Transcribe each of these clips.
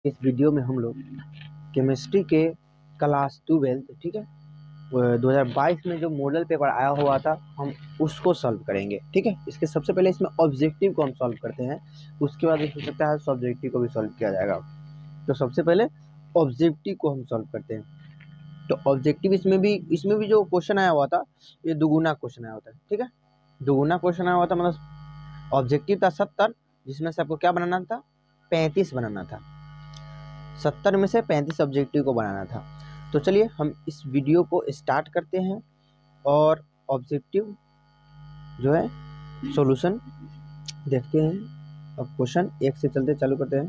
इस वीडियो में हम लोग केमिस्ट्री के क्लास 12 ठीक है 2022 में जो मॉडल पेपर आया हुआ था हम उसको सॉल्व करेंगे। ठीक है, इसके सबसे पहले इसमें ऑब्जेक्टिव को हम सॉल्व करते हैं, उसके बाद हो सकता है सब्जेक्टिव को भी सॉल्व किया जाएगा। तो सबसे पहले ऑब्जेक्टिव को हम सॉल्व करते हैं। तो ऑब्जेक्टिव इसमें भी जो क्वेश्चन आया हुआ था ये दुगुना क्वेश्चन आया होता है। ठीक है, दुगुना क्वेश्चन आया हुआ था, मतलब ऑब्जेक्टिव था 70, जिसमें से आपको क्या बनाना था, 35 बनाना था। 70 में से 35 ऑब्जेक्टिव को बनाना था। तो चलिए हम इस वीडियो को स्टार्ट करते हैं और ऑब्जेक्टिव जो है सॉल्यूशन देखते हैं। अब क्वेश्चन एक से चलते चालू करते हैं।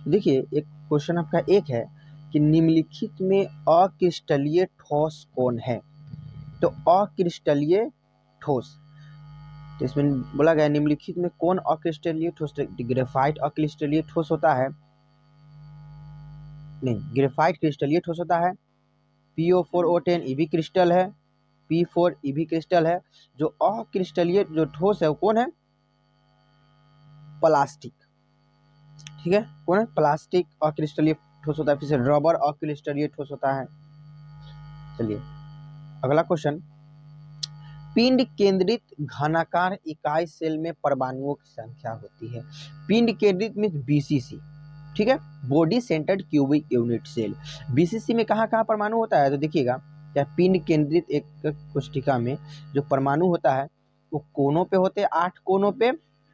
देखिए एक क्वेश्चन आपका एक है कि निम्नलिखित में अक्रिस्टलीय ठोस कौन है। तो अक्रिस्टलीय ठोस, तो इसमें बोला गया निम्नलिखित में कौन अक्रिस्टलीय ठोस। ग्रेफाइट अक्रिस्टलीय ठोस होता है, नहीं, ग्रेफाइट क्रिस्टलीय ठोस होता है। PO4O10 ईवी क्रिस्टल है, P4 ईवी क्रिस्टल है। जो अक्रिस्टलीय जो ठोस है वो कौन है, प्लास्टिक। ठीक है, कौन है, प्लास्टिक अक्रिस्टलीय ठोस होता है। फिर से रबर अक्रिस्टलीय ठोस होता है। चलिए अगला क्वेश्चन, पिंड केंद्रित घनाकार इकाई सेल में परमाणुओं की संख्या होती है। पिंड केंद्रित में BCC, ठीक है, body centred cubic unit cell. BCC में कहाँ कहाँ परमाणु होता है, तो देखिएगा क्या पिंड केंद्रित एक कोशिका में जो परमाणु होता है वो कोनों पे होते हैं, 8 कोनों पे,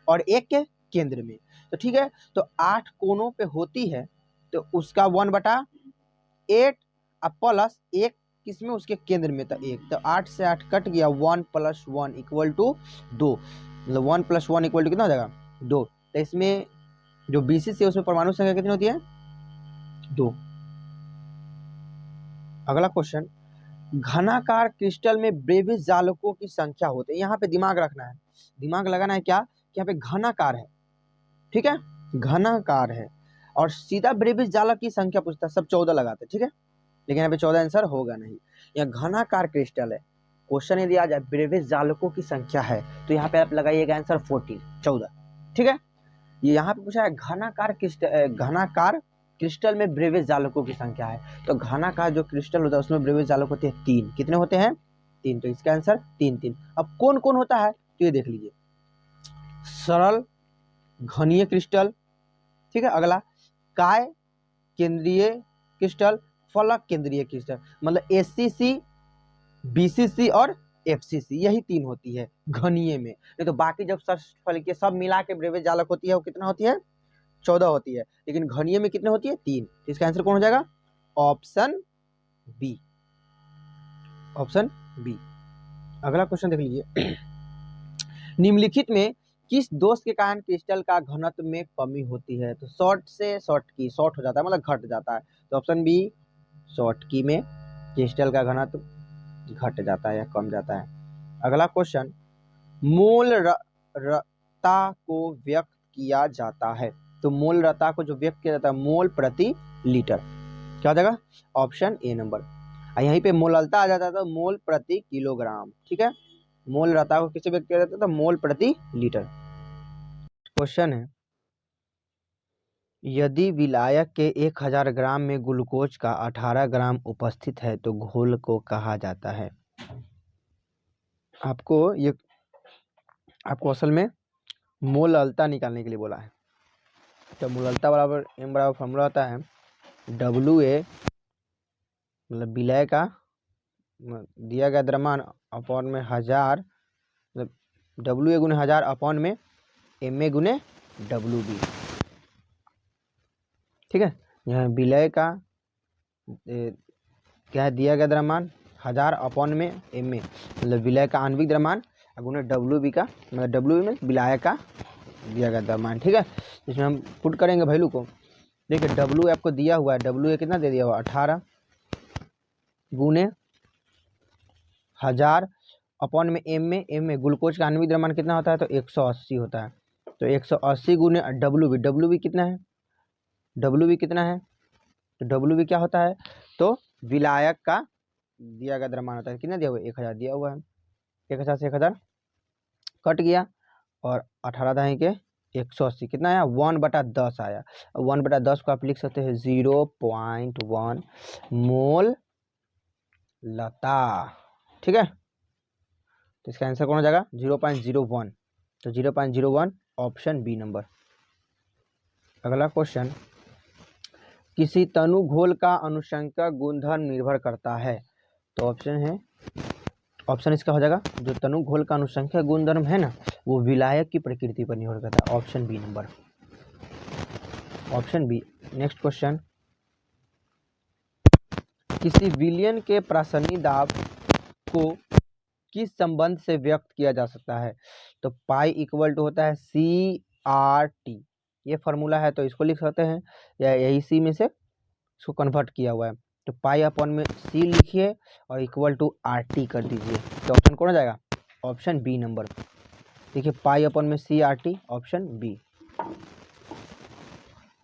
और एक के केंद्र में। तो ठीक है, तो 8 कोनों पे होती है तो उसका 1/8 प्लस एक किसमें, उसके केंद्र में था 1, तो 8 से 8 कट गया, 1 + 1 = 2, मतलब 1 + 1 = कितना हो जाएगा, 2। तो इसमें जो BCC है उसमें परमाणु संख्या कितनी होती है, 2। अगला क्वेश्चन, घनाकार क्रिस्टल में ब्रेविस जालकों की संख्या होती है। यहाँ पे दिमाग रखना है, दिमाग लगाना है क्या कि यहाँ पे घनाकार है, ठीक है, घनाकार है और सीधा ब्रेविस जालक की संख्या पूछता है, सब 14 लगाते हैं। ठीक है, लेकिन यहाँ पे 14 आंसर होगा नहीं, यहाँ घनाकार क्रिस्टल है। क्वेश्चन यदि आ जाए ब्रेविस जालकों की संख्या है तो यहाँ पे आप लगाइएगा आंसर 14। ठीक है, ये यहाँ पे पूछा है घनाकार क्रिस्टल में ब्रेविस जालकों की संख्या है। तो घनाकार जो क्रिस्टल होता है उसमें ब्रेविस जालक होते हैं 3। कितने होते हैं, 3। तो इसका आंसर 3। अब कौन कौन होता है तो ये देख लीजिए, सरल घनीय क्रिस्टल, ठीक है, अगला काय केंद्रीय क्रिस्टल, फलक केंद्रीय क्रिस्टल, मतलब ACC, BCC और FCC, यही 3 होती है घनीय में। नहीं तो बाकी जब फलकीय सब मिला के ब्रेविस जालक होती है वो कितना होती है, 14 होती है, लेकिन घनीय में कितने होती है, 3। इसका आंसर कौन हो जाएगा, ऑप्शन बी, ऑप्शन बी। अगला क्वेश्चन देख लीजिए, निम्नलिखित में किस दोष के कारण क्रिस्टल का घनत्व में कमी होती है। तो शॉर्ट हो जाता है, मतलब घट जाता है। तो ऑप्शन बी, शॉर्ट की में क्रिस्टल का घनत्व घट जाता है या कम जाता है। अगला क्वेश्चन, मोलरता को व्यक्त किया जाता है। तो मोलरता को जो व्यक्त किया जाता है मोल प्रति लीटर, क्या हो जाएगा, ऑप्शन ए नंबर। यहीं पे मोललता आ जाता है तो मोल प्रति किलोग्राम। ठीक है, मोलरता को किससे व्यक्त किया जाता है, तो मोल प्रति लीटर। क्वेश्चन है, यदि विलायक के 1000 ग्राम में ग्लूकोज का 18 ग्राम उपस्थित है तो घोल को कहा जाता है। आपको असल में मोललता निकालने के लिए बोला है। तो मोललता बराबर M बराबर फॉर्मूला होता है WA, मतलब विलय का दिया गया द्रव्यमान अपॉन में 1000, मतलब WA × 1000 अपॉन में MA × WB। ठीक है, यहाँ विलय का क्या है, दिया गया द्रव्यमान 1000 अपॉन में MA, मतलब विलय का आणविक द्रव्यमान गुणे WB का, मतलब WB में विलायक का दिया गया द्रव्यमान। ठीक है, इसमें हम पुट करेंगे वैल्यू को। देखिए W आपको दिया हुआ है, WA कितना दे दिया हुआ, 18 गुणे 1000 अपॉन में MA ग्लूकोज का आणविक द्रव्यमान कितना होता है, तो 180 होता है। तो 180 गुणे WB कितना है, WB कितना है, तो WB क्या होता है, तो विलायक का दिया गया द्रव्यमान होता है। कितना दिया हुआ है, 1000 दिया हुआ है। 1000 से 1000 कट गया और 18 दाएं के 180 कितना आया 1/10 आया। 1/10 को आप लिख सकते हैं 0.1 मोल लता। ठीक है, तो इसका आंसर कौन हो जाएगा 0.01, तो 0.01 ऑप्शन बी नंबर। अगला क्वेश्चन, किसी तनु घोल का अनुशंका गुणधर्म निर्भर करता है, तो ऑप्शन इसका हो जाएगा जो तनु घोल का अनुसंख्यक गुणधर्म है ना वो विलायक की प्रकृति पर निर्भर करता है, option B number, option B. Next question, किसी विलयन के प्रासंगिक दाब को किस संबंध से व्यक्त किया जा सकता है, तो पाई इक्वल टू होता है CRT, ये फॉर्मूला है तो इसको लिख सकते हैं, या यही सी में से इसको कन्वर्ट किया हुआ है, तो पाई अपॉन में C लिखिए और इक्वल टू RT कर दीजिए, तो ऑप्शन कौन हो जाएगा ऑप्शन बी नंबर। देखिए पाई अपॉन में CRT, option B.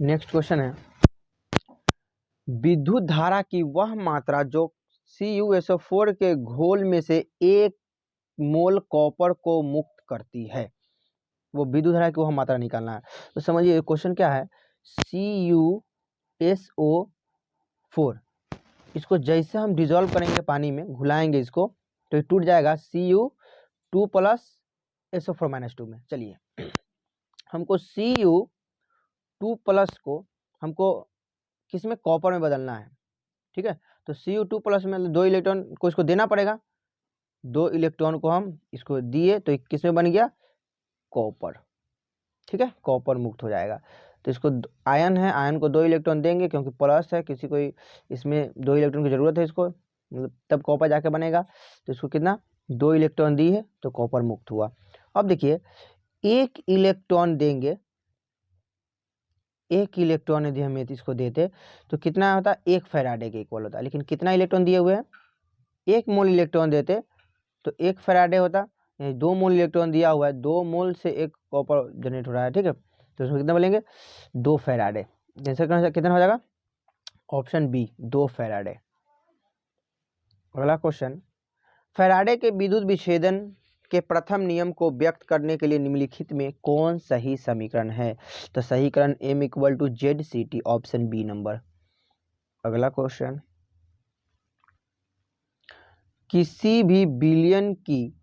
Next question है, विद्युत धारा की वह मात्रा जो CuSO4 के घोल में से 1 मोल कॉपर को मुक्त करती है, वो विद्युत धारा की वह मात्रा निकालना है। तो समझिए क्वेश्चन क्या है, CuSO4 इसको जैसे हम डिजोल्व करेंगे पानी में, घुलाएंगे इसको, तो ये टूट जाएगा Cu2 प्लस SO4-2 में। चलिए हमको Cu2 प्लस को हमको किस में कॉपर में बदलना है, ठीक है, तो Cu2 प्लस में 2 इलेक्ट्रॉन को इसको देना पड़ेगा, 2 इलेक्ट्रॉन को हम इसको दिए तो किस में बन गया कॉपर, ठीक है, कॉपर मुक्त हो जाएगा। तो इसको आयन है, आयन को 2 इलेक्ट्रॉन देंगे क्योंकि प्लस है, किसी को इसमें 2 इलेक्ट्रॉन की जरूरत है इसको, मतलब तब कॉपर जाके बनेगा, तो इसको कितना 2 इलेक्ट्रॉन दी है तो कॉपर मुक्त हुआ। अब देखिए 1 इलेक्ट्रॉन देंगे, 1 इलेक्ट्रॉन यदि हम इसको देते तो कितना होता है 1 फैराडे के इक्वल होता है, लेकिन कितना इलेक्ट्रॉन दिए हुए हैं 1 मोल इलेक्ट्रॉन देते तो 1 फैराडे होता, 2 मोल इलेक्ट्रॉन दिया हुआ है, 2 मोल से 1 कॉपर जनरेट हो रहा है, ठीक है, तो इसमें कितना बोलेंगे 2 फैराडे, जैसे कितना हो जाएगा ऑप्शन बी 2 फैराडे। अगला क्वेश्चन, फैराडे के विद्युत विच्छेदन के प्रथम नियम को व्यक्त करने के लिए निम्नलिखित में कौन सही समीकरण है, तो सहीकरण M equal to ZCT, option B number. अगला क्वेश्चन, किसी भी विलयन की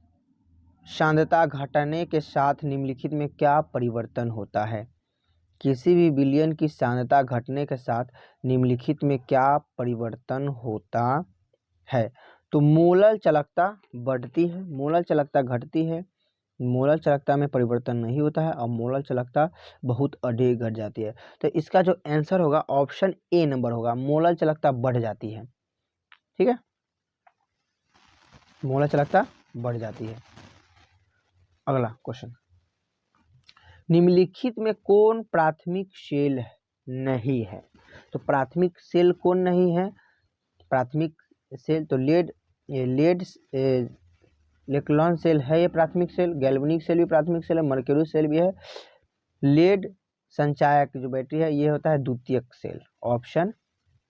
सांद्रता घटने के साथ निम्नलिखित में क्या परिवर्तन होता है, किसी भी विलयन की सांद्रता घटने के साथ निम्नलिखित में क्या परिवर्तन होता है, तो मोलर चालकता बढ़ती है, मोलर चालकता घटती है, मोलर चालकता में परिवर्तन नहीं होता है और मोलर चालकता बहुत अधिक घट जाती है। तो इसका जो आंसर होगा ऑप्शन ए नंबर होगा, मोलर चालकता बढ़ जाती है, ठीक है, मोलर चालकता बढ़ जाती है। अगला क्वेश्चन, निम्नलिखित में कौन प्राथमिक सेल नहीं है, तो प्राथमिक सेल कौन नहीं है, प्राथमिक सेल तो लेड इलेक्ट्रॉन सेल है, ये प्राथमिक सेल, गैल्वेनिक सेल भी प्राथमिक सेल है, मर्क्यूरी सेल भी है, लेड संचायक जो बैटरी है ये होता है द्वितीयक सेल, ऑप्शन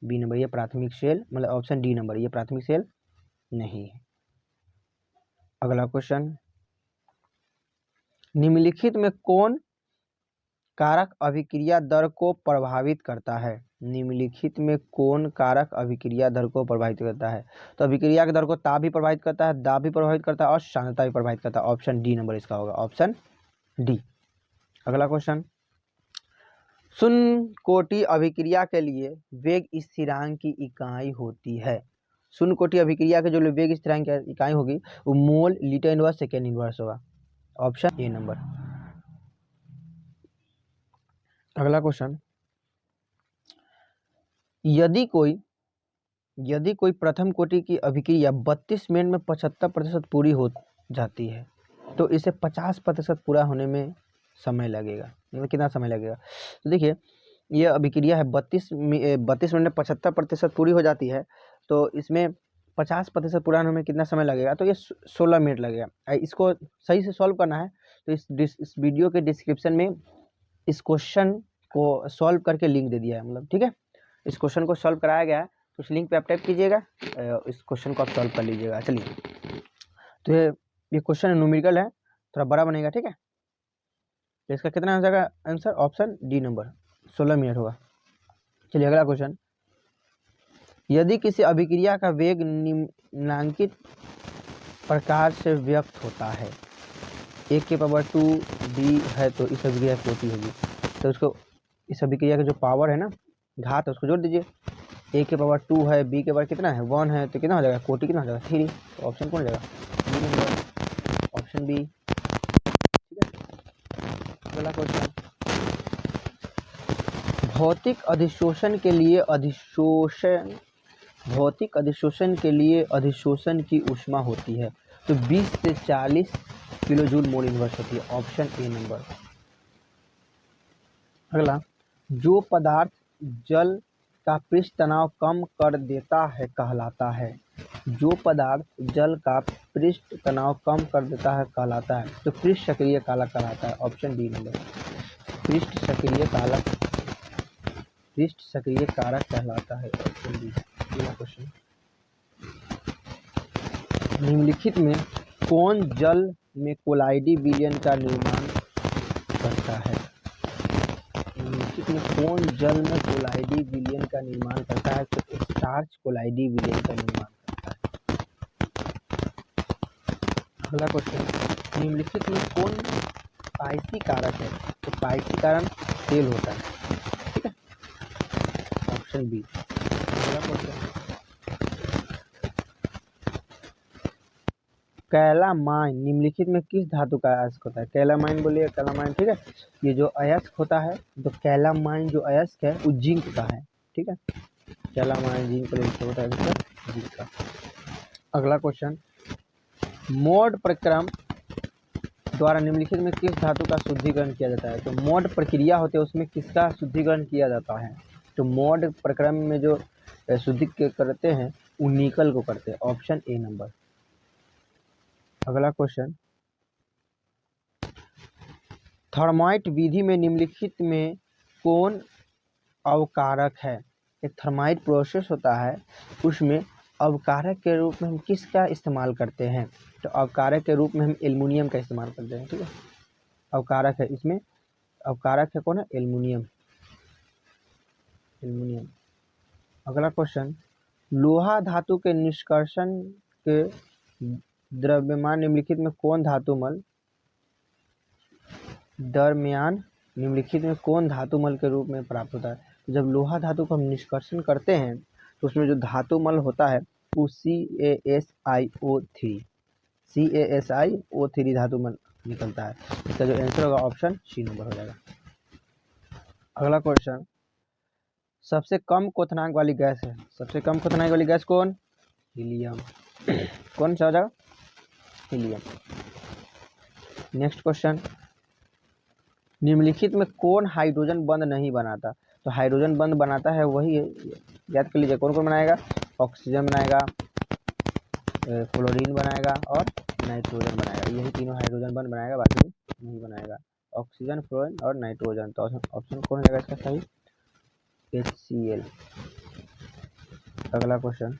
बी नंबर, ये प्राथमिक सेल, मतलब ऑप्शन डी नंबर, ये प्राथमिक सेल नहीं है। अगला क्वेश्चन, निम्नलिखित में कौन कारक अभिक्रिया दर को प्रभावित करता है, निम्नलिखित में कौन कारक अभिक्रिया दर को प्रभावित करता है, तो अभिक्रिया की दर को ताप भी प्रभावित करता है, दाब भी प्रभावित करता है और सांद्रता भी प्रभावित करता है, ऑप्शन डी नंबर इसका होगा, ऑप्शन डी। अगला क्वेश्चन, शून्य कोटि अभिक्रिया के लिए वेग स्थिरांक की इकाई होती है, शून्य कोटि अभिक्रिया के जो वेग स्थिरांक की इकाई होगी वो mole litre inverse second inverse होगा, ऑप्शन ए नंबर। अगला क्वेश्चन, यदि कोई प्रथम कोटि की अभिक्रिया 32 मिनट में 75% पूरी हो जाती है तो इसे 50% पूरा होने में समय लगेगा, मतलब कितना समय लगेगा, तो देखिए ये अभिक्रिया है 32 मिनट में 75% पूरी हो जाती है, तो इसमें 50% पूरा होने में कितना समय लगेगा, तो ये 16 मिनट लगेगा। इसको सही से सॉल्व करना है तो इस वीडियो के डिस्क्रिप्शन में इस क्वेश्चन को सॉल्व करके लिंक दे दिया है, मतलब ठीक है, इस क्वेश्चन को सॉल्व कराया गया है, तो उस लिंक पे आप टाइप कीजिएगा, इस क्वेश्चन को आप सॉल्व कर लीजिएगा। चलिए तो ये क्वेश्चन न्यूमेरिकल है, थोड़ा बड़ा बनेगा, ठीक है। तो इसका कितना हो जाएगा answer? Option D number, 16 minute होगा। चलिए अगला क्वेश्चन, यदि किसी अभिक्रिया का वेग निम्नलिखित प्रकार से व्यक्त होता है, 1⁻2 डी है तो इस अभिक्रिया की कोटि होगी। तो उसको इस अभिक्रिया का जो पावर है ना, घात है, उसको जोड़ दीजिए। 1⁻2 है, बी के पावर कितना है 1 है, तो कितना हो जाएगा कोटि कितना हो जाएगा 3। तो ऑप्शन कौन हो जाएगा? B number, option B. ठीक है, अगला क्वेश्चन, भौतिक अधिशोषण के लिए अधिशोषण की ऊष्मा होती है तो 20 से 40 किलो जूल मोल इनवर्स होती है। Option A number. अगला, जो पदार्थ जल का पृष्ठ तनाव कम कर देता है कहलाता है। जो पदार्थ जल का पृष्ठ तनाव कम कर देता है कहलाता है तो पृष्ठ सक्रिय कारक कहलाता है। ऑप्शन डी नंबर, पृष्ठ सक्रिय कारक कहलाता है। Option D. अगला क्वेश्चन, निम्नलिखित में कौन जल में कोलाइडी विलयन का निर्माण करता है? निम्नलिखित में कौन जल में कोलाइडी विलयन का निर्माण करता है? तो स्टार्च कोलाइडी विलयन का निर्माण करता है। अगला क्वेश्चन, निम्नलिखित में कौन पाइसी कारक है? तो पाइसी कारक तेल होता है। ठीक है, ऑप्शन बी। अगला क्वेश्चन, कैलामाइन निम्नलिखित में किस धातु का अयस्क होता है? कैलामाइन बोलिए, कैलामाइन। ठीक है, ये जो अयस्क होता है तो कैलामाइन जो अयस्क है वो जिंक का है। ठीक है, कैलामाइन जिंक का होता है, जिंक का। अगला क्वेश्चन, मोड प्रक्रम द्वारा निम्नलिखित में किस धातु का शुद्धिकरण किया जाता है? तो मोड प्रक्रिया होती है उसमें किसका शुद्धिकरण किया जाता है? तो मोड प्रक्रम में जो शुद्धिकरण करते हैं वो निकल को करते हैं। Option A number. अगला क्वेश्चन, थर्माइट विधि में निम्नलिखित में कौन अवकारक है? एक थर्माइट प्रोसेस होता है, उसमें अवकारक के रूप में हम किसका इस्तेमाल करते हैं? तो अवकारक के रूप में हम एल्युमिनियम का इस्तेमाल करते हैं। ठीक है, अवकारक है, इसमें अवकारक है कौन है? एल्युमिनियम। अगला क्वेश्चन, लोहा धातु के निष्कर्षण के द्रव्यमान निम्नलिखित में कौन धातुमल निम्नलिखित में कौन धातुमल के रूप में प्राप्त होता है? जब लोहा धातु को हम निष्कर्षण करते हैं तो उसमें जो धातुमल होता है वो CaSiO3 धातुमल निकलता है। इसका जो आंसर होगा ऑप्शन सी नंबर हो जाएगा। अगला क्वेश्चन, सबसे कम क्वथनांक वाली गैस है। सबसे कम क्वथनांक वाली गैस कौन? हीलियम। कौन सा हो जाएगा? हीलियम। नेक्स्ट क्वेश्चन, निम्नलिखित में कौन हाइड्रोजन बंध नहीं बनाता? तो हाइड्रोजन बंध बनाता है वही, याद कर लीजिए, कौन कौन बनाएगा? ऑक्सीजन बनाएगा, फ्लोरीन बनाएगा और नाइट्रोजन बनाएगा। यही तीनों हाइड्रोजन बंध बनाएगा, बाकी नहीं बनाएगा। ऑक्सीजन, फ्लोरीन और नाइट्रोजन। तो ऑप्शन कौन हो जाएगा इसका सही? HCl। अगला क्वेश्चन,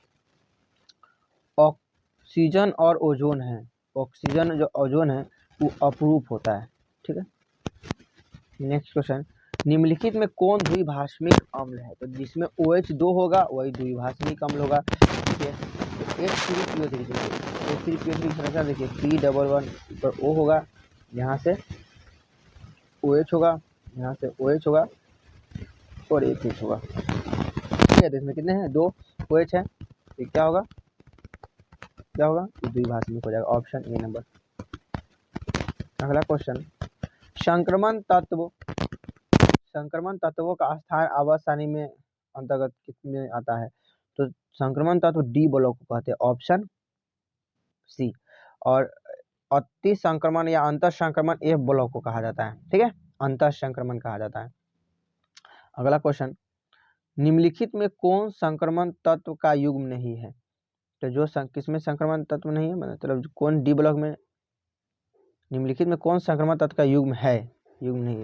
ऑक्सीजन और ओजोन है, ऑक्सीजन जो ओजोन है वो अपरूप होता है। ठीक है, नेक्स्ट क्वेश्चन, निम्नलिखित में कौन द्विभाषमिक अम्ल है? तो जिसमें OH2 होगा वही द्विभाषमिक अम्ल होगा। ठीक है, तो H3PO3 संरचना देखिए, P11 पर O होगा, यहाँ से OH होगा, यहाँ से OH होगा और एक H होगा। ठीक है, तो इसमें कितने हैं? 2 OH है, तो क्या होगा? द्विभाषमिक हो जाएगा। Option A number. अगला क्वेश्चन, संक्रमण तत्वों का स्थान आवर्त सारणी में अंतर्गत किसमें आता है? तो संक्रमण तत्व डी ब्लॉक को कहते हैं। Option C. और अति संक्रमण या अंतर संक्रमण एफ ब्लॉक को कहा जाता है। ठीक है, अंतर संक्रमण कहा जाता है। अगला क्वेश्चन, निम्नलिखित में कौन संक्रमण तत्व का युग्म नहीं है? तो जो किसमें संक्रमण तत्व नहीं है, मतलब कौन डी ब्लॉक में, निम्नलिखित में कौन संक्रमण तत्व का युग्म है? युग्म नहीं है,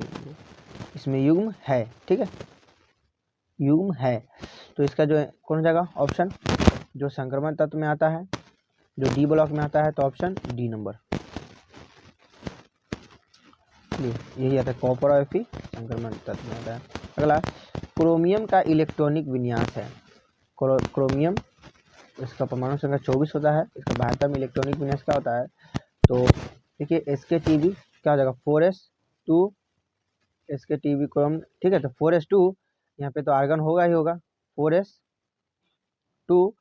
इसमें युग्म है। ठीक है, युग्म है, तो इसका जो कौन हो जाएगा ऑप्शन? जो संक्रमण तत्व में आता है, जो डी ब्लॉक में आता है, तो ऑप्शन डी नंबर। यही आता है कॉपर और Fe संक्रमण तत्व में आता है। अगला क्रोमियम का इलेक्ट्रॉनिक विन्यास है। क्रोमियम इसका परमाणु संख्या 24 होता है। इसका बाह्यतम में इलेक्ट्रॉनिक विन्यास क्या होता है? तो देखिए Sktb क्या हो जाएगा 4s2 Sktb क्रोम, ठीक है। तो 4s2 यहाँ पे तो आर्गन होगा ही होगा 4s2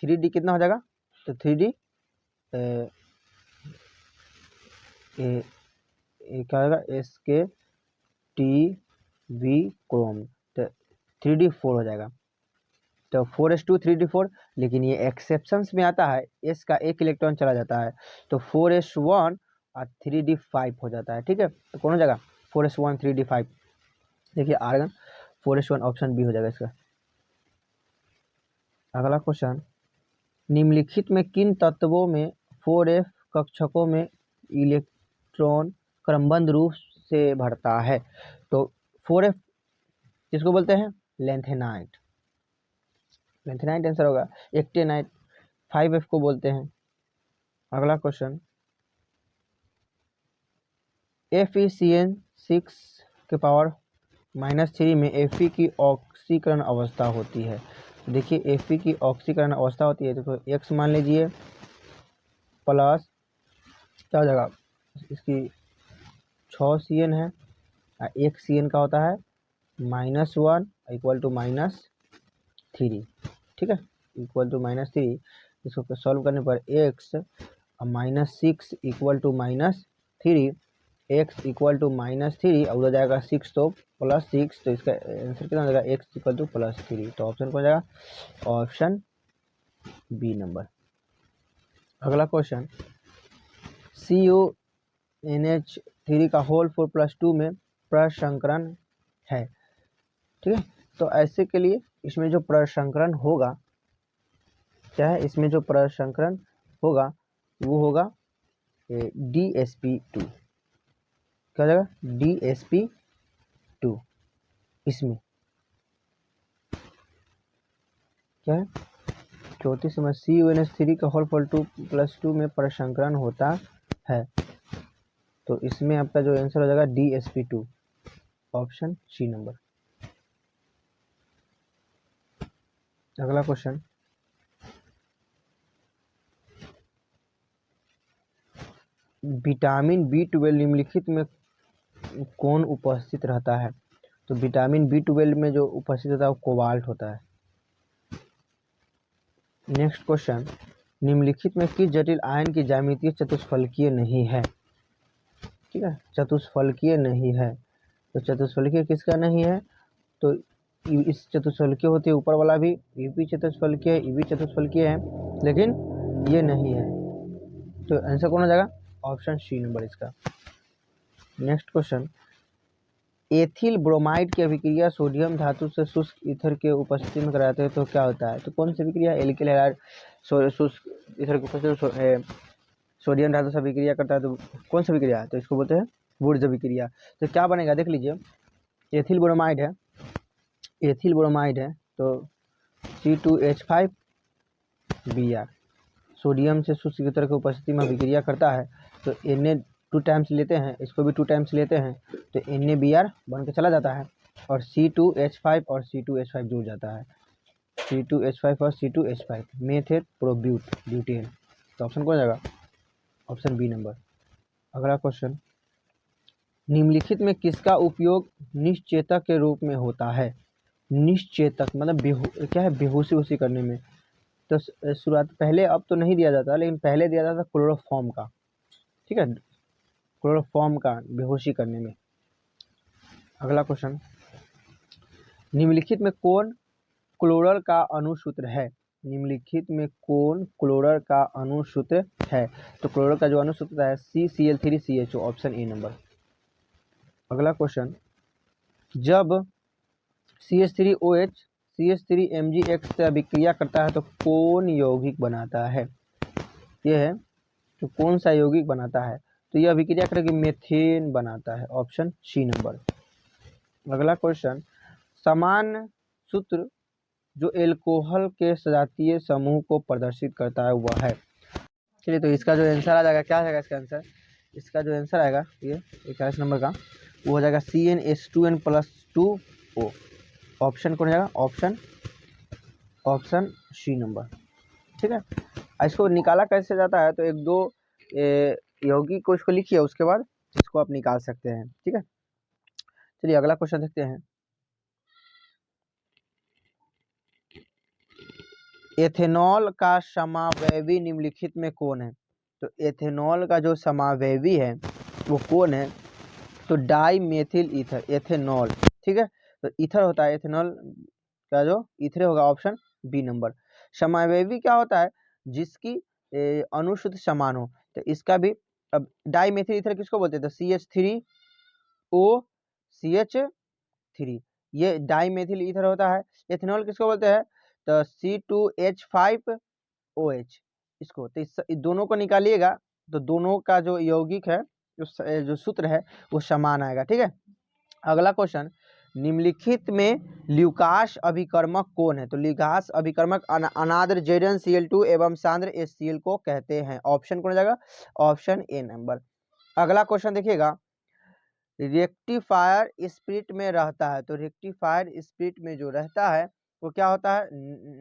3d कितना हो जाएगा? तो 3d क्या होगा Sktb क्रोम, तो 3d4 हो जाएगा। तो 4s2 3d4, लेकिन ये एक्सेप्शंस में आता है, s का एक इलेक्ट्रॉन चला जाता है तो 4s1 और 3d5 हो जाता है, ठीक है। तो कौन हो जाएगा 4s1 3d5? देखिए आर्गन 4s1 ऑप्शन बी हो जाएगा इसका। अगला क्वेश्चन, निम्नलिखित में किन तत्वों में 4f कक्षकों में इलेक्ट्रॉन क्रमबद्ध रूप से भरता है? तो 4f किसको बोलते हैं? लेंथेनाइट, लेंथेनाइट आंसर होगा। एक्टेनाइट 5f को बोलते हैं। अगला क्वेश्चन, FeCN6 के पावर -3 में Fe की ऑक्सीकरण अवस्था होती है। देखिए Fe की ऑक्सीकरण अवस्था होती है तो x मान लीजिए प्लस क्या हो जाएगा, इसकी 6 CN है, एक CN का होता है -1 इक्वल टू -3, ठीक है, इक्वल टू -3। इसको सॉल्व करने पर x -6 equal to -3, x equal to -3 और उधर जाएगा 6 तो +6, तो इसका आंसर कितना हो जाएगा x इक्वल टू +3। तो ऑप्शन कौन जाएगा? Option B number. अगला क्वेश्चन, CuNH3 का होल 4+2 में प्रसंकरण है, ठीक है। तो ऐसे के लिए इसमें जो प्रसंकरण होगा क्या है, इसमें जो प्रसंकरण होगा वो होगा DsP2, क्या हो जाएगा DsP2। इसमें क्या है 34 में CuNH3 का होल 4+2 में प्रसंकरण होता है, तो इसमें आपका जो आंसर हो जाएगा DsP2, ऑप्शन सी नंबर। अगला क्वेश्चन, विटामिन B12 निम्नलिखित में कौन उपस्थित रहता है? तो विटामिन B12 में जो उपस्थित होता है वो कोबाल्ट होता है। नेक्स्ट क्वेश्चन, निम्नलिखित में किस जटिल आयन की ज्यामिति चतुष्फलकीय नहीं है? ठीक है, चतुष्फलकीय नहीं है। तो चतुष्फलकीय किसका नहीं है? तो इस चतुष्फलकीय होती है ऊपर वाला भी, ये भी चतुष्फलकीय है, ये भी चतुष्फलकीय है, लेकिन ये नहीं है। तो आंसर कौन हो जाएगा? ऑप्शन सी नंबर इसका। नेक्स्ट क्वेश्चन, एथिल ब्रोमाइड की अभिक्रिया सोडियम धातु से शुष्क ईथर के उपस्थिति में कराते हैं तो क्या होता है? तो कौन सी अभिक्रिया? एल्किल हैलाइड शुष्क ईथर की उपस्थिति में सोडियम धातु से अभिक्रिया करता है, तो कौन सी अभिक्रिया है? तो इसको बोलते हैं वुड्स अभिक्रिया। तो क्या बनेगा देख लीजिए, एथिल ब्रोमाइड है, एथिल ब्रोमाइड है तो C2H5Br सोडियम से शुष्क ईथर की उपस्थिति में अभिक्रिया करता है, तो Na 2 टाइम्स लेते हैं, इसको भी 2 टाइम्स लेते हैं, तो NaBr बन के चला जाता है और C2H5 और C2H5 जुड़ जाता है, C2H5 और C2H5 मेथेट प्रोब्यूट ब्यूटेन। तो ऑप्शन कौन जाएगा? Option B number. अगला क्वेश्चन, निम्नलिखित में किसका उपयोग निश्चेतक के रूप में होता है? निश्चेतक मतलब क्या है, बेहोशी उसी करने में। तो शुरुआत पहले, अब तो नहीं दिया जाता, लेकिन पहले दिया जाता क्लोरोफॉर्म का, ठीक है, क्लोरोफॉर्म का बेहोशी करने में। अगला क्वेश्चन, निम्नलिखित में कौन क्लोरल का अणुसूत्र है? निम्नलिखित में कौन क्लोरल का अणुसूत्र है? तो क्लोरल का जो अणुसूत्र है CCl3CHO, ऑप्शन ए नंबर। अगला क्वेश्चन, जब CH3OH CH3MgX से अभिक्रिया करता है तो कौन यौगिक बनाता है? ये है तो कौन सा यौगिक बनाता है? तो यह अभिक्रिया करके मेथेन बनाता है, ऑप्शन सी नंबर। अगला क्वेश्चन, समान सूत्र जो एल्कोहल के सजातीय समूह को प्रदर्शित करता है वह है? चलिए तो इसका जो आंसर आ जाएगा, क्या आ जाएगा इसका आंसर? इसका जो आंसर आएगा ये 41 नंबर का वो हो जाएगा CnH2n+2O। ऑप्शन कौन हो जाएगा? Option C number. ठीक है, इसको निकाला कैसे जाता है तो एक दो यौगिक को इसको लिखिए, उसके बाद इसको आप निकाल सकते हैं। ठीक है, चलिए अगला क्वेश्चन देखते हैं। एथेनॉल का समावयवी निम्नलिखित में कौन है? तो एथेनॉल का जो समावयवी है वो कौन है? तो डाई मेथिल ईथर, एथेनॉल। ठीक है, तो ईथर होता है एथेनॉल का जो ईथर होगा, ऑप्शन बी नंबर। समावयवी क्या होता है? जिसकी अनुशुद्ध समान हो, तो इसका भी। अब डाई मेथिल ईथर किसको बोलते हैं? तो CH3OCH3, ये डाई मेथिल ईथर होता है। एथेनॉल किसको बोलते हैं? तो C2H5OH, इसको। तो इस दोनों को निकालिएगा तो दोनों का जो यौगिक है, जो सूत्र है वो समान आएगा। ठीक है, अगला क्वेश्चन, निम्नलिखित में ल्यूकास अभिकर्मक कौन है? तो ल्यूकास अभिकर्मक अनाद्र ZnCl2 एवं सांद्र HCl को कहते हैं। ऑप्शन कौन हो जाएगा? Option A number. अगला क्वेश्चन देखिएगा, रेक्टिफायर स्पिरिट में रहता है, तो रेक्टिफायर स्पिरिट में जो रहता है वो क्या होता है?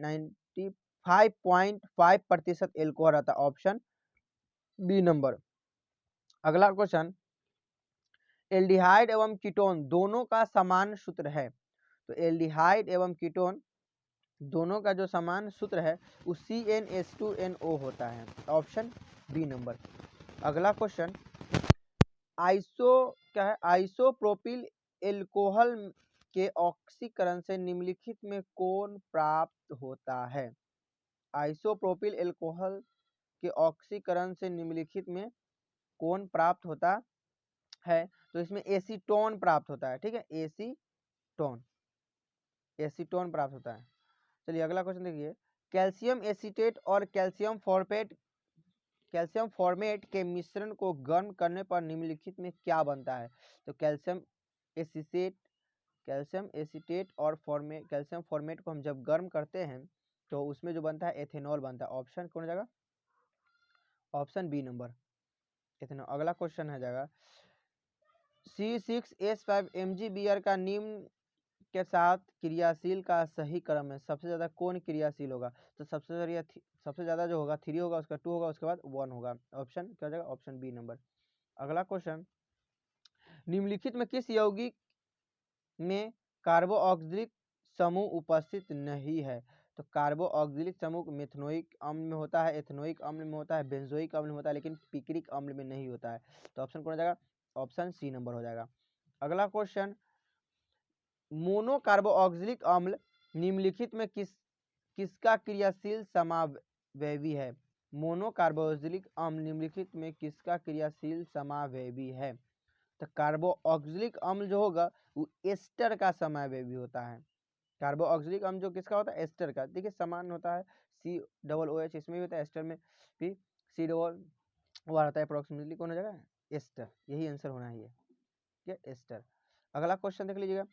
95.5% एल्कोहल रहता है, ऑप्शन बी नंबर। अगला क्वेश्चन, एल्डिहाइड एवं कीटोन दोनों का समान सूत्र है, तो एल्डिहाइड एवं कीटोन दोनों का जो समान सूत्र है वो CnH2nO होता है, ऑप्शन बी नंबर। अगला क्वेश्चन, आइसोप्रोपिल एल्कोहल के ऑक्सीकरण से निम्नलिखित में कौन प्राप्त होता है? आइसोप्रोपिल एल्कोहल के ऑक्सीकरण से निम्नलिखित में कौन प्राप्त होता है? तो इसमें एसीटोन प्राप्त होता है। ठीक है, एसीटोन प्राप्त होता है। चलिए अगला क्वेश्चन देखिए, कैल्शियम एसीटेट और कैल्शियम फॉर्मेट के मिश्रण को गर्म करने पर निम्नलिखित में क्या बनता है? तो कैल्शियम एसीटेट और कैल्शियम फॉर्मेट को हम जब गर्म करते हैं तो उसमें जो बनता है एथेनॉल बनता है। ऑप्शन कौन हो जाएगा? Option B number, ethanol. अगला क्वेश्चन है जाएगा, C6H5 MgBr का निम्न के साथ क्रियाशील का सही क्रम है, सबसे ज्यादा कौन क्रियाशील होगा? तो सबसे ज्यादा जो होगा 3 होगा, उसका 2 होगा, उसके बाद 1 होगा। ऑप्शन क्या हो जाएगा? Option B number. अगला क्वेश्चन, निम्नलिखित में किस यौगिक में कार्बोऑक्सिलिक समूह उपस्थित नहीं है? तो कार्बोऑक्सिलिक समूह मेथनोइक अम्ल में होता है, एथनोइक अम्ल में होता है, बेंजोइक अम्ल में होता है, लेकिन पिक्रिक अम्ल में नहीं होता है। तो ऑप्शन कौन हो जाएगा? ऑप्शन सी नंबर हो जाएगा। अगला क्वेश्चन, मोनोकार्बोऑक्सिलिक अम्ल निम्नलिखित में किसका क्रियाशील समावयवी है? मोनोकार्बोऑक्सिलिक अम्ल निम्नलिखित में किसका क्रियाशील समावयवी है? तो कार्बोऑक्सिलिक अम्ल जो होगा वो एस्टर का समावयवी होता है। कार्बोऑक्सिलिक अम्ल जो किसका होता है? एस्टर का। देखिए समान होता है, COOH इसमें भी होता है, एस्टर में भी C डबल वो आता है। अप्रोक्सीमेटली कौन हो जाएगा? एस्टर, यही आंसर होना है ये, क्या? एस्टर। अगला क्वेश्चन देख लीजिएगा,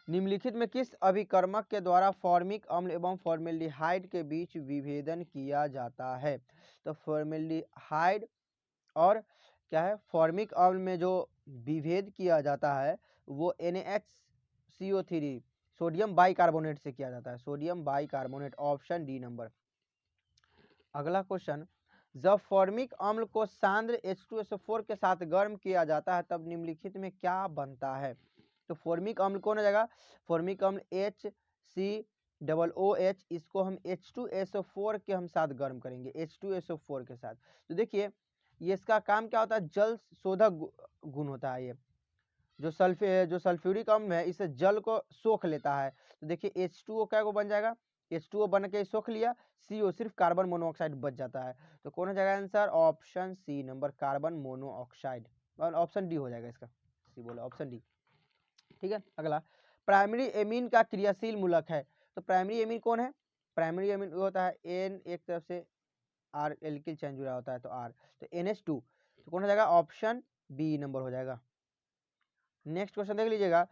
निम्नलिखित में किस अभिकर्मक के द्वारा फॉर्मिक अम्ल एवं फॉर्मेल्डिहाइड के बीच विभेदन किया जाता है? तो फॉर्मेल्डिहाइड और क्या है, फॉर्मिक अम्ल में जो विभेद किया जाता है वो NaHCO3 सोडियम बाइकार्बोनेट से किया जाता है, sodium bicarbonate, option D number. अगला क्वेश्चन, जब फॉर्मिक अम्ल को सांद्र H2SO4 के साथ गर्म किया जाता है तब निम्नलिखित में क्या बनता है? तो फॉर्मिक अम्ल कौन हो जाएगा? फॉर्मिक अम्ल HCOOH, इसको हम H2SO4 के हम साथ गर्म करेंगे, H2SO4 के साथ। तो देखिए ये इसका काम क्या होता है? जल शोधक गुण होता है। ये जो सल्फ्यूरिक अम्ल है इसे जल को सोख लेता है। तो देखिए H2O क्या को बन जाएगा? H2O बन के सोख लिया, CO सिर्फ कार्बन मोनोऑक्साइड बच जाता है। तो कौन हो जाएगा answer? Option C number, carbon monoxide. और ऑप्शन डी हो जाएगा इसका, सी बोला, ऑप्शन डी। ठीक है, अगला, प्राइमरी एमीन का क्रियाशील मूलक है, तो प्राइमरी एमीन कौन है? प्राइमरी एमीन होता है N एक तरफ से R एल्किल चेन जुड़ा होता है तो R, तो NH2, तो कौन हो जाएगा? ऑप्शन बी नंबर हो जाएगा। नेक्स्ट क्वेश्चन देख लीजिएगा,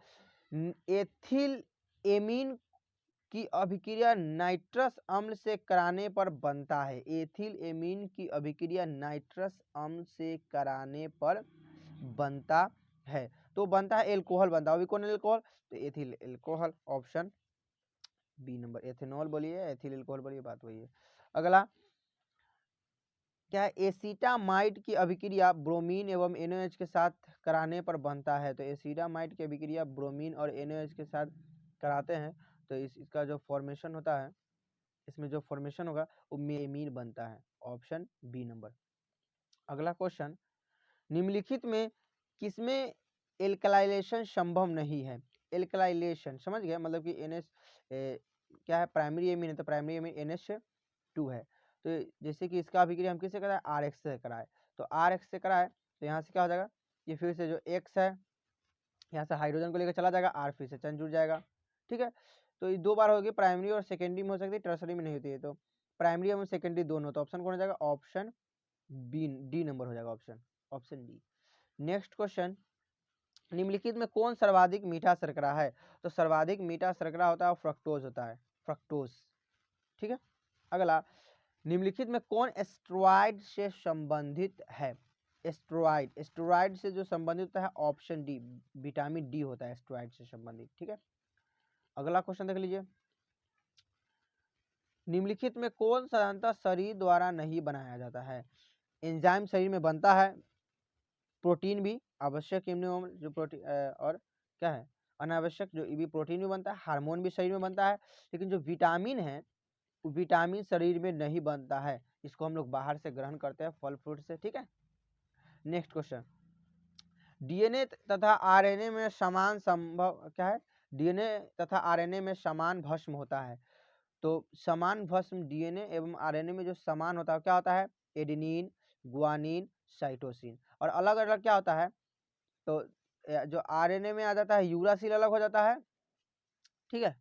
एथिल एमीन की अभिक्रिया नाइट्रस अम्ल से कराने पर बनता है। एथिल एमीन की अभिक्रिया नाइट्रस अम्ल से कराने पर बनता है। तो बनता है एल्कोहल बनता है, अभी कौन एल्कोहल, तो ethyl alcohol, option B number. Ethanol बोलिए एथिल एल्कोहल बोलिए, बात वही है। अगला क्या है, एसीटामाइड की अभिक्रिया ब्रोमीन एवं NaOH के साथ कराने पर बनता है। तो एसीटामाइड की अभिक्रिया ब्रोमीन और NaOH के साथ कराते हैं तो इसका जो फॉर्मेशन होता है, इसमें जो फॉर्मेशन होगा वो मेमीन बनता है, ऑप्शन बी नंबर। अगला क्वेश्चन, निम्नलिखित में किसमें एल्कलाइलेशन संभव नहीं है। एल्कलाइलेशन समझ गए, मतलब कि NH क्या है, प्राइमरी एमीन है, तो प्राइमरी एमीन NH2 है। तो जैसे कि इसका अभिक्रिया हम किससे कराए, RX से कराए, तो RX से कराए तो यहाँ से क्या हो जाएगा, ये फिर से जो X है यहाँ से हाइड्रोजन को लेकर चला जाएगा, R फिर से चंद जुड़ जाएगा, ठीक है। तो ये 2 बार होगी, प्राइमरी और सेकेंडरी में हो सकती है, टर्सरी में नहीं होती है। तो प्राइमरी एवं सेकेंडरी दोनों, तो ऑप्शन कौन हो जाएगा, ऑप्शन बी, डी नंबर हो जाएगा, ऑप्शन डी। नेक्स्ट क्वेश्चन, निम्नलिखित में कौन सर्वाधिक मीठा शर्करा है। तो सर्वाधिक मीठा शर्करा होता है फ्रक्टोज होता है, फ्रक्टोज, ठीक है। अगला, निम्नलिखित में कौन एस्टेरॉयड से संबंधित है। एस्टेरॉयड, एस्टेरॉयड से जो संबंधित होता है, ऑप्शन डी, विटामिन डी होता है एस्टेरॉयड से संबंधित, ठीक है। अगला क्वेश्चन देख लीजिए, निम्नलिखित में कौन साधारणतः शरीर द्वारा नहीं बनाया जाता है। एंजाइम शरीर में बनता है, प्रोटीन भी आवश्यक जो प्रोटीन और क्या है अनावश्यक जो भी प्रोटीन भी बनता है, हार्मोन भी शरीर में बनता है, लेकिन जो विटामिन है वो विटामिन शरीर में नहीं बनता है, इसको हम लोग बाहर से ग्रहण करते हैं, फल फ्रूट से, ठीक है। नेक्स्ट क्वेश्चन, डीएनए तथा आरएनए में समान संभव क्या है, डीएनए तथा आरएनए में समान भस्म होता है। तो समान भस्म डीएनए एवं आरएनए में जो समान होता है क्या होता है, एडेनिन, गुआनिन, साइटोसिन। और अलग अलग क्या होता है, तो जो आरएनए में आ जाता है यूरासिल अलग हो जाता है, ठीक है,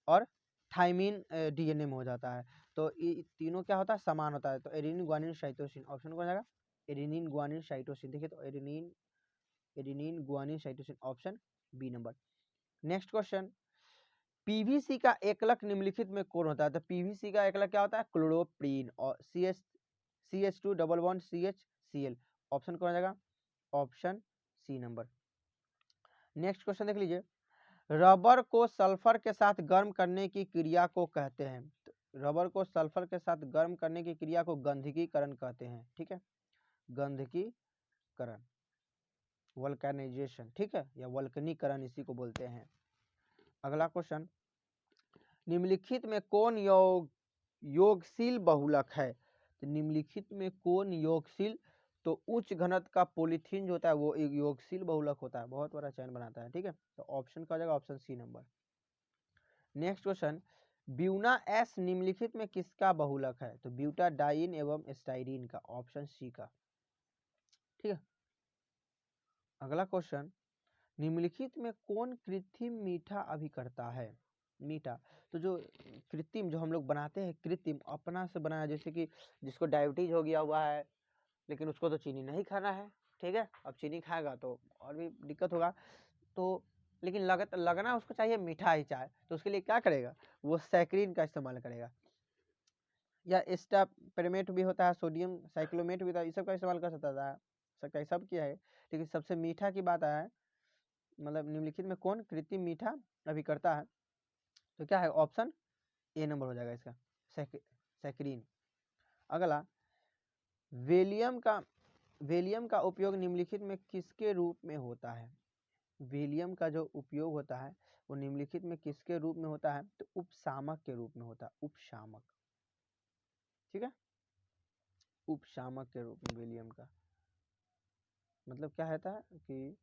और थाइमिन डीएनए में हो जाता है। तो ये तीनों क्या होता है, समान होता है। तो एडेनिन, गुआनिन, साइटोसिन, ऑप्शन कौन जाएगा, एडेनिन, गुआनिन, साइटोसिन। देखिए तो adenine, guanine, cytosine, option B number. Next question, PVC का एकलक निम्नलिखित में कौन होता है। तो पीवीसी का एकलक क्या होता है, क्लोरोप्रीन, और CH2 double bond CHCl, option कौन जाएगा, option C number. Next question देख लीजिए, रबर को सल्फर के साथ गर्म करने की क्रिया को कहते हैं। तो रबर को सल्फर के साथ गर्म करने की क्रिया को गंधकीकरण कहते हैं, ठीक है, गंधकीकरण, वल्केनाइजेशन, ठीक है, या वल्कनीकरण इसी को बोलते हैं। अगला क्वेश्चन, निम्नलिखित में कौन योगशील बहुलक है। तो निम्नलिखित में कौन योगशील, तो उच्च घनत्व का पॉलीथीन जो होता है वो एक योगशील बहुलक होता है, बहुत बड़ा चैन बनाता है, ठीक है। तो ऑप्शन का हो जाएगा option C number. Next question, Buna S निम्नलिखित में किसका बहुलक है। तो ब्यूटाडाइन एवं स्टाइरिन का, ऑप्शन सी का, ठीक है। अगला क्वेश्चन, निम्नलिखित में कौन कृत्रिम मीठा अभिकर्ता है। मीठा, तो जो कृत्रिम जो हम लोग बनाते हैं, कृत्रिम अपना से बनाया, जैसे कि जिसको डायबिटीज हो गया हुआ है लेकिन उसको तो चीनी नहीं खाना है, ठीक है, अब चीनी खाएगा तो और भी दिक्कत होगा, तो लेकिन लगना उसको चाहिए मीठा ही चाहे, तो उसके लिए क्या करेगा, वो सैकरीन का इस्तेमाल करेगा, या एस्टापेरमेट भी होता है, सोडियम साइक्लोमेट भी होता है, इस सब का इस्तेमाल कर सकता है, सब किया है, लेकिन सबसे मीठा की बात आया है, मतलब निम्नलिखित में कौन कृत्रिम मीठा अभिकर्ता है, तो क्या है, ऑप्शन ए नंबर हो जाएगा इसका, सैकरीन। अगला, वेलियम का उपयोग निम्नलिखित में किसके रूप में होता है। वेलियम का जो उपयोग होता है वो निम्नलिखित में किसके रूप में होता है, तो उपशामक के रूप में होता है, उपशामक, ठीक है, उपशामक के रूप में वेलियम का मतलब क्या होता है कि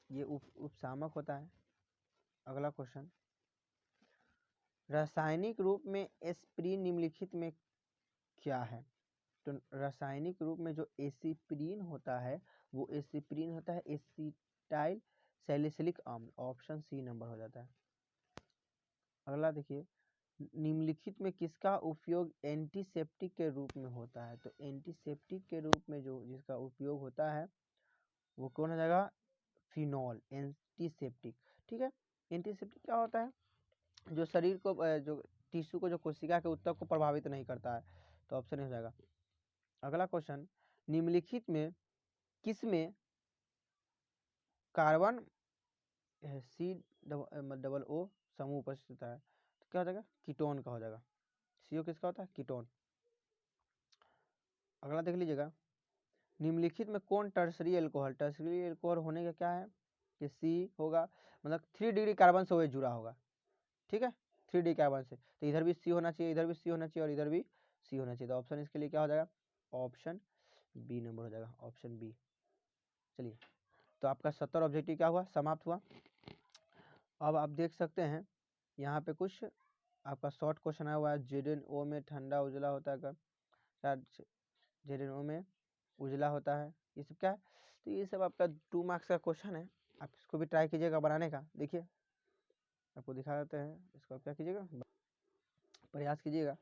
ये उपशामक होता है। अगला क्वेश्चन, रासायनिक रूप में एस्पिरिन निम्नलिखित में क्या है। तो रासायनिक रूप में जो एस्पिरिन होता है वो एस्पिरिन होता है एसिटाइल सैलिसिलिक अम्ल, ऑप्शन सी नंबर हो जाता है। अगला देखिए, निम्नलिखित में किसका उपयोग एंटीसेप्टिक के रूप में होता है। तो एंटीसेप्टिक के रूप में जो जिसका उपयोग होता है वो कौन हो जाएगा, फिनॉल, एंटीसेप्टिक, ठीक है। एंटीसेप्टिक क्या होता है, जो शरीर को जो टिश्यू को, जो कोशिका के ऊतक को प्रभावित नहीं करता है, तो ऑप्शन हो जाएगा। अगला क्वेश्चन, निम्नलिखित में किस में कार्बन C डबल O समूह उपस्थित होता है, तो क्या हो जाएगा, कीटोन का हो जाएगा। CO किसका होता है, कीटोन। अगला देख लीजिएगा, निम्नलिखित में कौन टर्सरी एल्कोहल होने का क्या है कि C होगा, मतलब 3 डिग्री कार्बन से वो जुड़ा होगा, ठीक है, 3 डिग्री कार्बन से, तो इधर भी C होना चाहिए, इधर भी C होना चाहिए और इधर भी C होना चाहिए। तो ऑप्शन इसके लिए क्या हो जाएगा, ऑप्शन बी नंबर हो जाएगा, ऑप्शन बी। चलिए, तो आपका 70 ऑब्जेक्टिव क्या हुआ, समाप्त हुआ। अब आप देख सकते हैं यहाँ पे कुछ आपका शॉर्ट क्वेश्चन आया हुआ है, ZnO में ठंडा उजला होता है क्या, ZnO में उजला होता है, ये सब क्या है। तो ये सब आपका 2 मार्क्स का क्वेश्चन है, आप इसको भी ट्राई कीजिएगा बनाने का। देखिए आपको दिखा देते हैं, इसको आप क्या कीजिएगा, प्रयास कीजिएगा।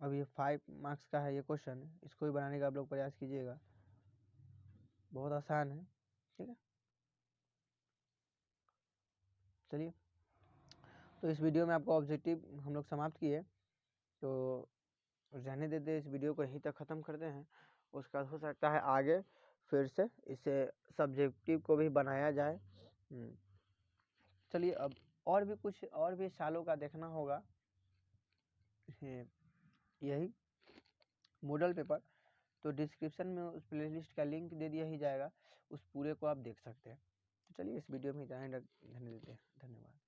अब ये 5 मार्क्स का है ये क्वेश्चन, इसको भी बनाने का आप लोग प्रयास कीजिएगा, बहुत आसान है, ठीक है। चलिए, तो इस वीडियो में आपका ऑब्जेक्टिव हम लोग समाप्त किए, तो रहने देते इस वीडियो को यहीं तक ख़त्म करते हैं। उसका हो सकता है आगे फिर से इसे सब्जेक्टिव को भी बनाया जाए। चलिए, अब और भी कुछ और भी सालों का देखना होगा, यही मॉडल पेपर, तो डिस्क्रिप्शन में उस प्लेलिस्ट का लिंक दे दिया ही जाएगा, उस पूरे को आप देख सकते हैं। तो चलिए, इस वीडियो में इतना ही रहने देते हैं, धन्यवाद।